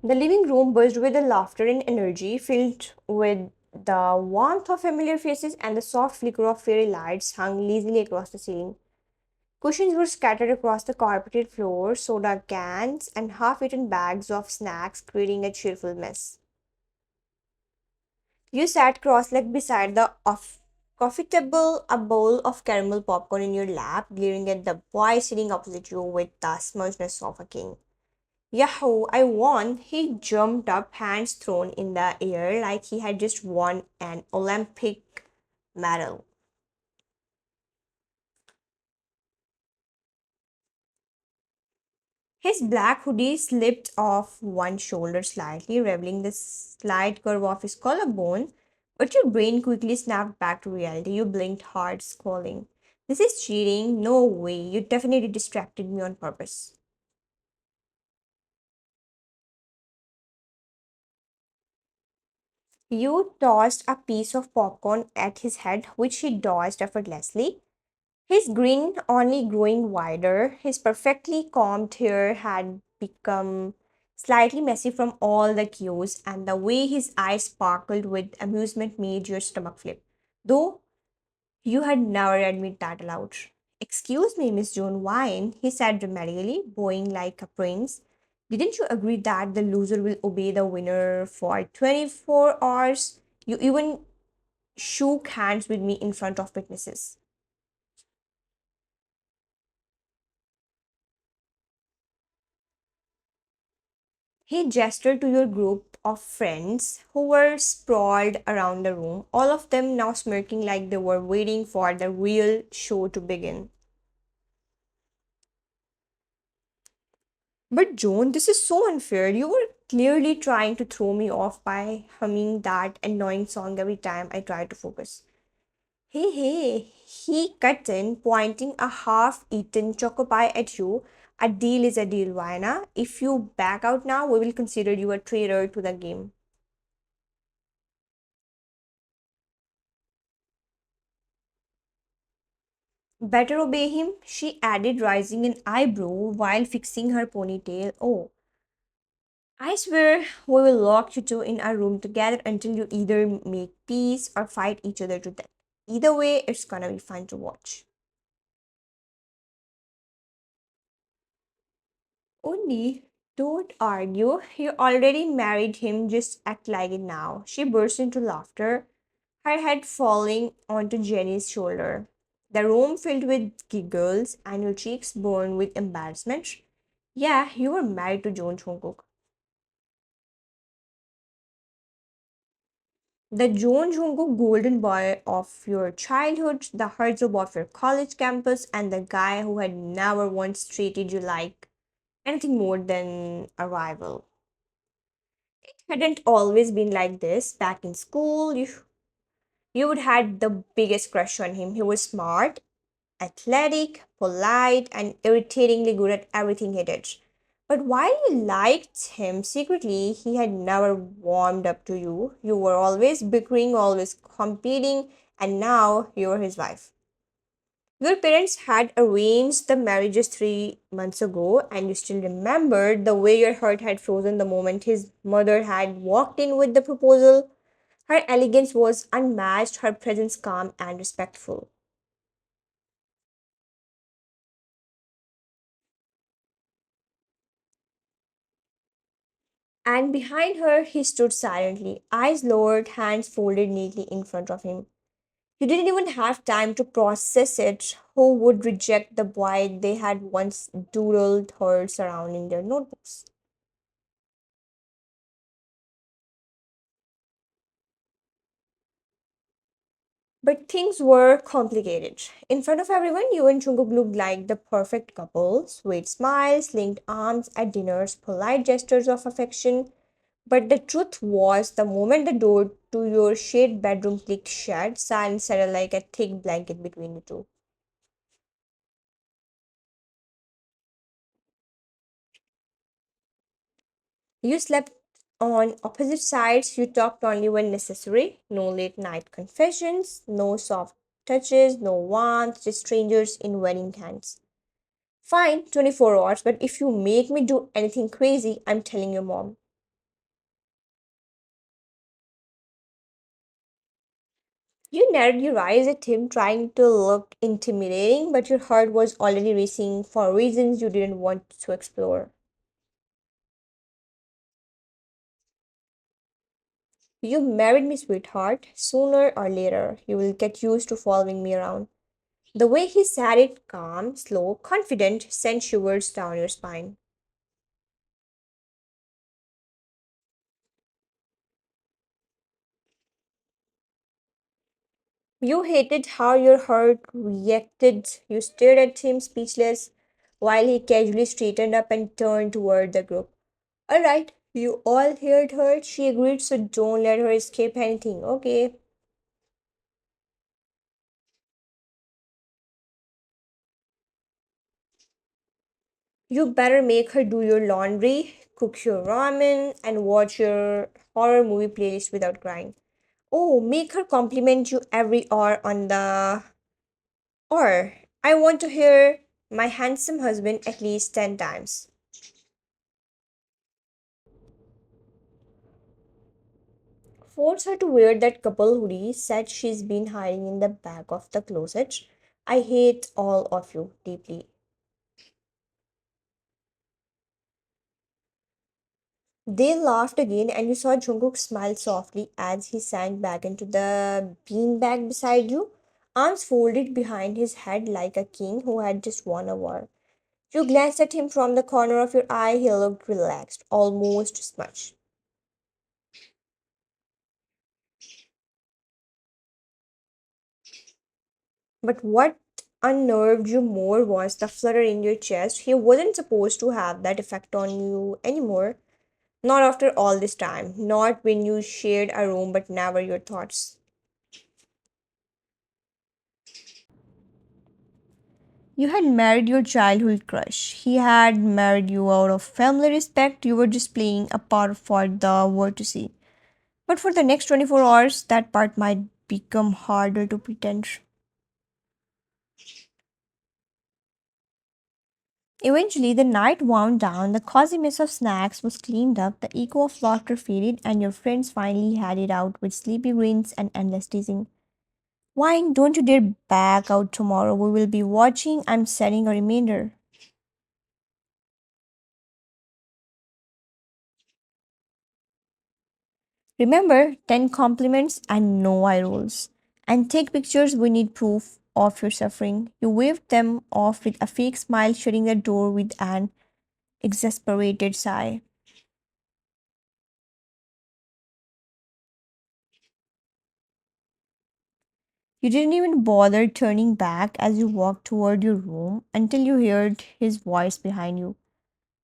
The living room buzzed with the laughter and energy, filled with the warmth of familiar faces and the soft flicker of fairy lights hung lazily across the ceiling. Cushions were scattered across the carpeted floor, soda cans and half eaten bags of snacks creating a cheerful mess. You sat cross legged beside the coffee table, a bowl of caramel popcorn in your lap, glaring at the boy sitting opposite you with the smugness of a king. Yahoo, I won! He jumped up, hands thrown in the air like he had just won an Olympic medal. His black hoodie slipped off one shoulder slightly, revealing the slight curve of his collarbone, but your brain quickly snapped back to reality. You blinked hard, squalling. This is cheating. No way. You definitely distracted me on purpose. You tossed a piece of popcorn at his head, which he dodged effortlessly. His grin only growing wider, his perfectly combed hair had become slightly messy from all the cues, and the way his eyes sparkled with amusement made your stomach flip. Though you had never admit that aloud. Excuse me, Miss Joan Wine, he said dramatically, bowing like a prince. Didn't you agree that the loser will obey the winner for 24 hours? You even shook hands with me in front of witnesses. He gestured to your group of friends who were sprawled around the room, all of them now smirking like they were waiting for the real show to begin. But Joan, this is so unfair. You were clearly trying to throw me off by humming that annoying song every time I tried to focus. Hey, hey, he cut in, pointing a half eaten choco pie at you. A deal is a deal, Vienna. If you back out now, we will consider you a traitor to the game. Better obey him, she added, raising an eyebrow while fixing her ponytail. Oh, I swear we will lock you two in a room together until you either make peace or fight each other to death. Either way, it's gonna be fun to watch. Only don't argue. You already married him, just act like it now. She burst into laughter, her head falling onto Jenny's shoulder. The room filled with giggles and your cheeks burned with embarrassment. Yeah, you were married to John Jungkook. The John Jungkook golden boy of your childhood, the heartthrob of your college campus, and the guy who had never once treated you like anything more than a rival. Hadn't always been like this. Back in school, you would had the biggest crush on him. He was smart, athletic, polite, and irritatingly good at everything he did. But while you liked him secretly, he had never warmed up to you. You were always bickering, always competing, and now you're his wife. Your parents had arranged the marriages 3 months ago, and you still remembered the way your heart had frozen the moment his mother had walked in with the proposal. Her elegance was unmatched, her presence calm and respectful. And behind her, he stood silently, eyes lowered, hands folded neatly in front of him. You didn't even have time to process it. Who would reject the boy they had once doodled hearts around in their notebooks? But things were complicated. In front of everyone, you and Jungkook looked like the perfect couple. Sweet smiles, linked arms at dinners, polite gestures of affection. But the truth was, the moment the door to your shared bedroom clicked shut, silence settled like a thick blanket between the two. You slept on opposite sides, you talked only when necessary. No late night confessions, no soft touches, no warmth, just strangers in wedding hands. Fine, 24 hours, but if you make me do anything crazy, I'm telling your mom. You narrowed your eyes at him, trying to look intimidating, but your heart was already racing for reasons you didn't want to explore. You married me, sweetheart. Sooner or later, you will get used to following me around. The way he said it, calm, slow, confident, sent shivers down your spine. You hated how your heart reacted. You stared at him speechless while he casually straightened up and turned toward the group. All right, you all heard her. She agreed, so don't let her escape anything, okay? You better make her do your laundry, cook your ramen, and watch your horror movie playlist without crying. Oh, make her compliment you every hour on the. Or, I want to hear my handsome husband at least 10 times. Force her to wear that couple hoodie said she's been hiding in the back of the closet. I hate all of you deeply. They laughed again, and you saw Jungkook smile softly as he sank back into the beanbag beside you, arms folded behind his head like a king who had just won a war. You glanced at him from the corner of your eye. He looked relaxed, almost smudged. But what unnerved you more was the flutter in your chest. He wasn't supposed to have that effect on you anymore. Not after all this time. Not when you shared a room, but never your thoughts. You had married your childhood crush. He had married you out of family respect. You were just playing a part for the world to see. But for the next 24 hours, that part might become harder to pretend. Eventually, the night wound down, the cozy mess of snacks was cleaned up, the echo of laughter faded, and your friends finally had it out with sleepy grins and endless teasing. Wine, don't you dare back out tomorrow. We will be watching. I'm setting a reminder. Remember 10 compliments and no eye rolls. And take pictures, we need proof of your suffering. You waved them off with a fake smile, shutting the door with an exasperated sigh. You didn't even bother turning back as you walked toward your room until you heard his voice behind you.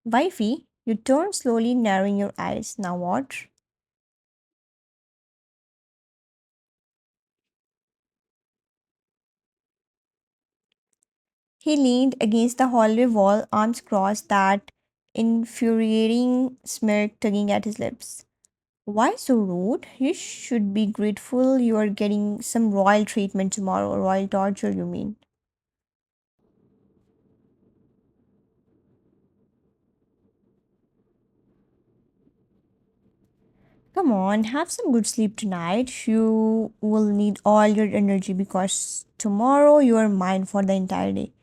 Wifey, you turned slowly, narrowing your eyes. Now what? He leaned against the hallway wall, arms crossed, that infuriating smirk tugging at his lips. Why so rude? You should be grateful you are getting some royal treatment tomorrow. Royal torture, you mean? Come on, have some good sleep tonight. You will need all your energy because tomorrow you are mine for the entire day.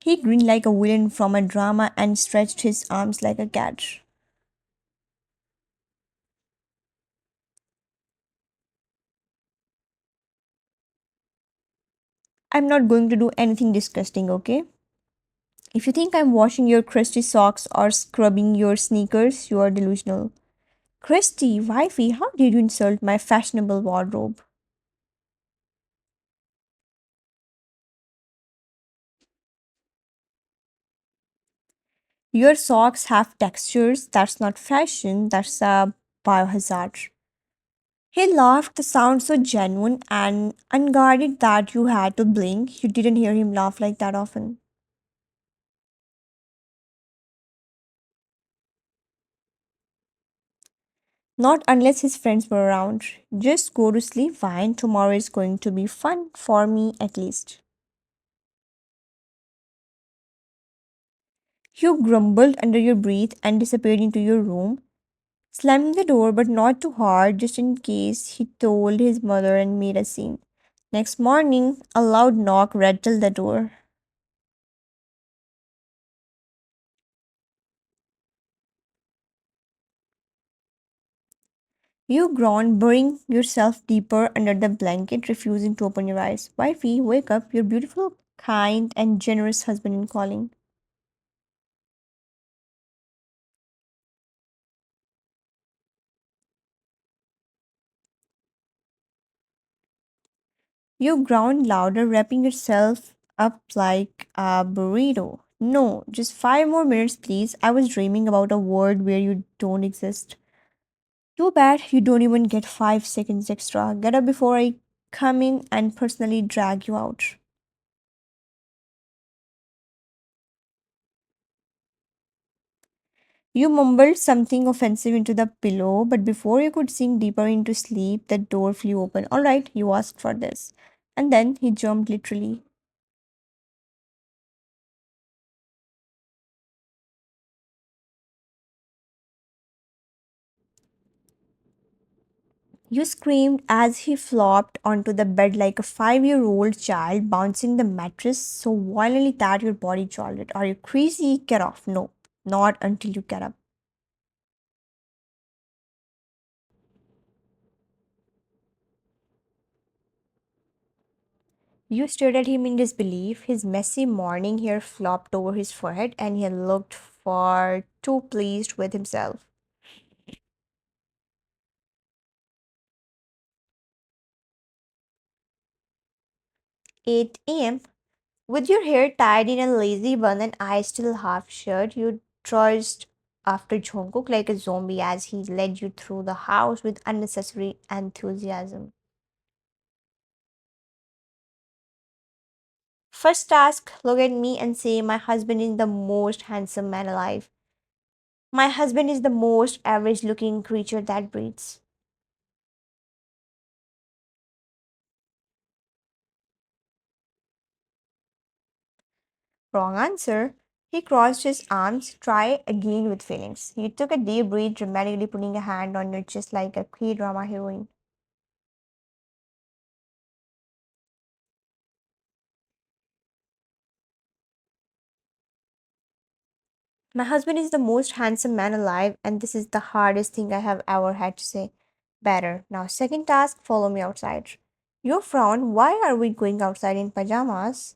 He grinned like a villain from a drama and stretched his arms like a cat. I'm not going to do anything disgusting, okay? If you think I'm washing your crusty socks or scrubbing your sneakers, you are delusional. Crusty, wifey, how did you insult my fashionable wardrobe? Your socks have textures. That's not fashion, that's a biohazard. He laughed, the sound so genuine and unguarded that you had to blink. You didn't hear him laugh like that often. Not unless his friends were around. Just go to sleep, fine. Tomorrow is going to be fun, for me at least. You grumbled under your breath and disappeared into your room, slamming the door but not too hard, just in case he told his mother and made a scene. Next morning, a loud knock rattled the door. You groan, burying yourself deeper under the blanket, refusing to open your eyes. Wifey, wake up, your beautiful, kind, and generous husband is calling. You groan louder, wrapping yourself up like a burrito. No, just 5 more minutes, please. I was dreaming about a world where you don't exist. Too bad you don't even get 5 seconds extra. Get up before I come in and personally drag you out. You mumbled something offensive into the pillow, but before you could sink deeper into sleep, the door flew open. All right, you asked for this. And then he jumped literally. You screamed as he flopped onto the bed like a 5-year-old child, bouncing the mattress so violently that your body jolted. Are you crazy? Get off. No, not until you get up. You stared at him in disbelief. His messy morning hair flopped over his forehead, and he looked far too pleased with himself. 8 a.m. With your hair tied in a lazy bun and eyes still half shut, you trudged after Jungkook like a zombie as he led you through the house with unnecessary enthusiasm. First task, look at me and say, my husband is the most handsome man alive. My husband is the most average looking creature that breathes. Wrong answer. He crossed his arms. Try again with feelings. He took a deep breath, dramatically putting a hand on your chest like a K drama heroine. My husband is the most handsome man alive, and this is the hardest thing I have ever had to say. Better. Now, second task, follow me outside. You frown. Why are we going outside in pajamas?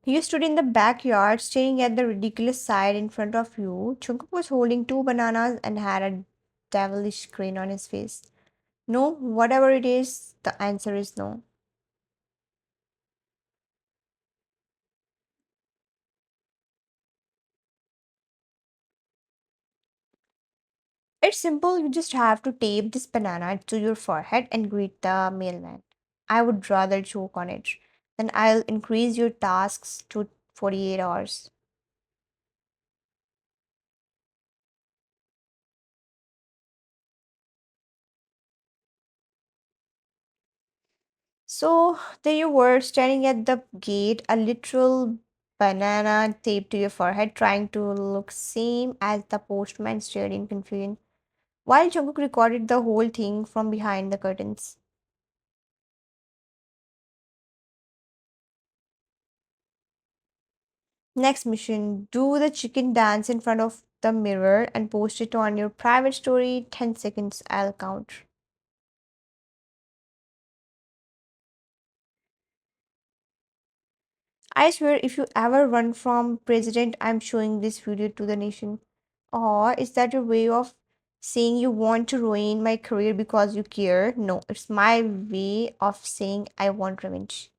You stood in the backyard staring at the ridiculous sight in front of you. Jungkook was holding two bananas and had a devilish grin on his face. No, whatever it is, the answer is no. It's simple, you just have to tape this banana to your forehead and greet the mailman. I would rather choke on it. Then I'll increase your tasks to 48 hours. So there you were, standing at the gate, a literal banana taped to your forehead, trying to look same as the postman stared in confusion, while Jungkook recorded the whole thing from behind the curtains. Next mission, do the chicken dance in front of the mirror and post it on your private story. 10 seconds, I'll count. I swear, if you ever run from president, I'm showing this video to the nation. Or is that your way of saying you want to ruin my career because you care? No, it's my way of saying I want revenge.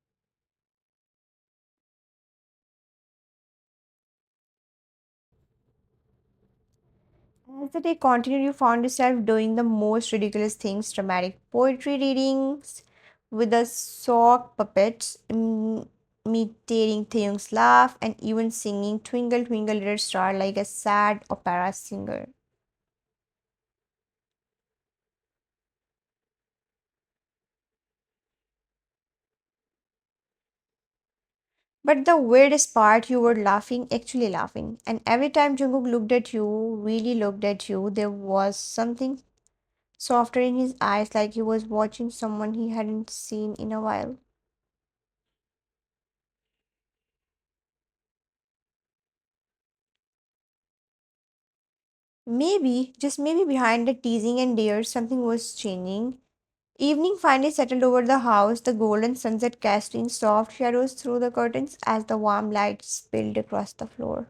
As the day continued, you found yourself doing the most ridiculous things, dramatic poetry readings with the sock puppets, imitating Taeyong's laugh, and even singing Twinkle Twinkle Little Star like a sad opera singer. But the weirdest part, you were laughing, actually laughing. And every time Jungkook looked at you, really looked at you, there was something softer in his eyes, like he was watching someone he hadn't seen in a while. Maybe, just maybe behind the teasing and dares, something was changing. Evening finally settled over the house, the golden sunset casting soft shadows through the curtains as the warm light spilled across the floor.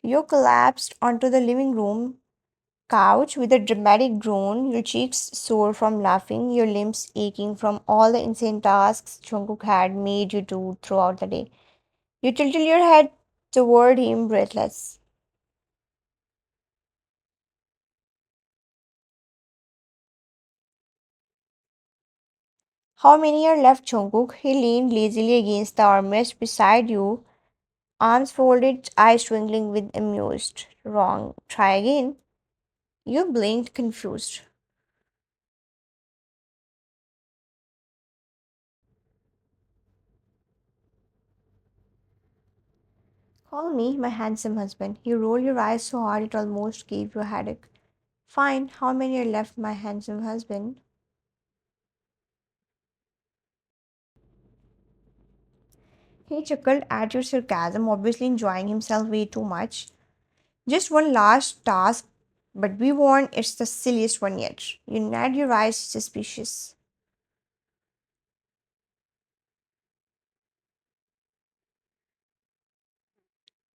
You collapsed onto the living room couch with a dramatic groan, your cheeks sore from laughing, your limbs aching from all the insane tasks Jungkook had made you do throughout the day. You tilted your head toward him, breathless. How many are left, Jungkook? He leaned lazily against the armrest beside you, arms folded, eyes twinkling with amused. Wrong. Try again. You blinked, confused. Call me my handsome husband. You rolled your eyes so hard it almost gave you a headache. Fine. How many are left, my handsome husband? He chuckled at your sarcasm, obviously enjoying himself way too much. Just one last task, but be warned, it's the silliest one yet. You nod your eyes, suspicious.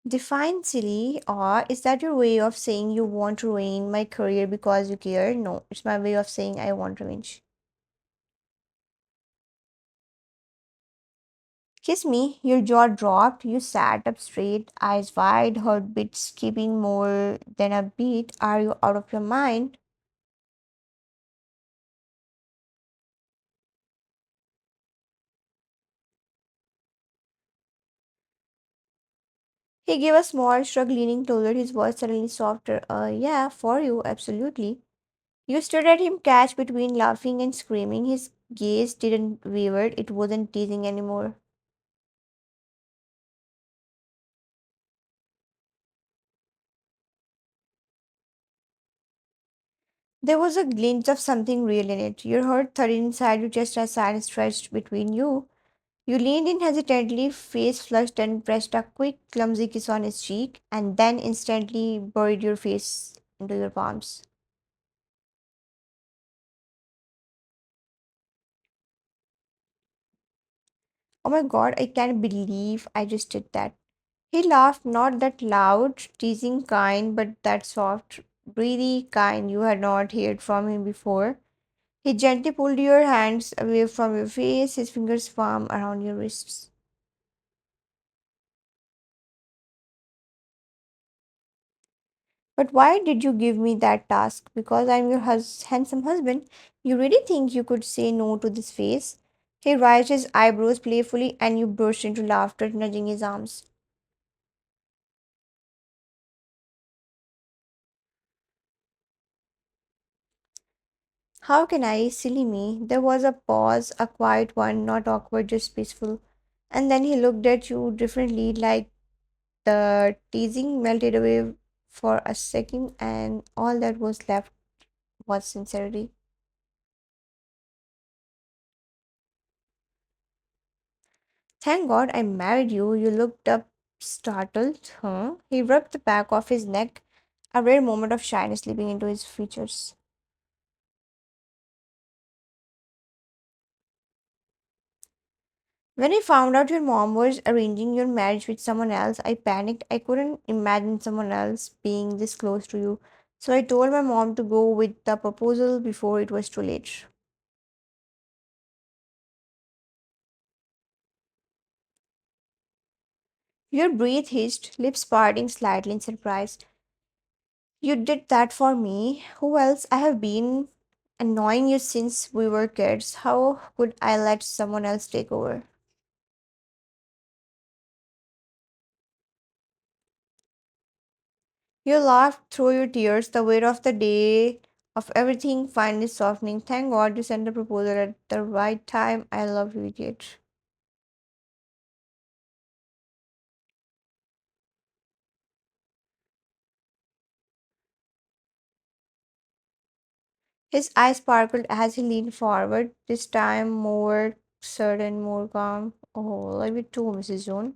Define silly, or is that your way of saying you want to ruin my career because you care? No, it's my way of saying I want revenge. Kiss me, your jaw dropped, you sat up straight, eyes wide, heartbeat skipping more than a beat. Are you out of your mind? He gave a small shrug, leaning closer, his voice suddenly softer. Yeah, for you, absolutely. You stared at him, catch between laughing and screaming. His gaze didn't waver, it wasn't teasing anymore. There was a glint of something real in it. Your heart thudded inside you just as silence stretched between you. You leaned in hesitantly, face flushed, and pressed a quick, clumsy kiss on his cheek, and then instantly buried your face into your palms. Oh my god, I can't believe I just did that. He laughed, not that loud, teasing kind, but that soft, breathy kind you had not heard from him before. He gently pulled your hands away from your face, his fingers firm around your wrists. But why did you give me that task? Because I'm your handsome husband. You really think you could say no to this face? He raised his eyebrows playfully and you burst into laughter, nudging his arms. How can I? Silly me. There was a pause, a quiet one, not awkward, just peaceful. And then he looked at you differently, like the teasing melted away for a second, and all that was left was sincerity. Thank God I married you. You looked up, startled. Huh? He rubbed the back of his neck, a rare moment of shyness slipping into his features. When I found out your mom was arranging your marriage with someone else, I panicked. I couldn't imagine someone else being this close to you. So I told my mom to go with the proposal before it was too late. Your breath hissed, lips parting slightly in surprise. You did that for me. Who else? I have been annoying you since we were kids. How could I let someone else take over? You laughed through your tears, the weight of the day Of everything, finally softening. Thank God you sent the proposal at the right time. I love you, idiot. His eyes sparkled as he leaned forward, this time more certain, more calm. Oh, love you too, Mrs. Jones.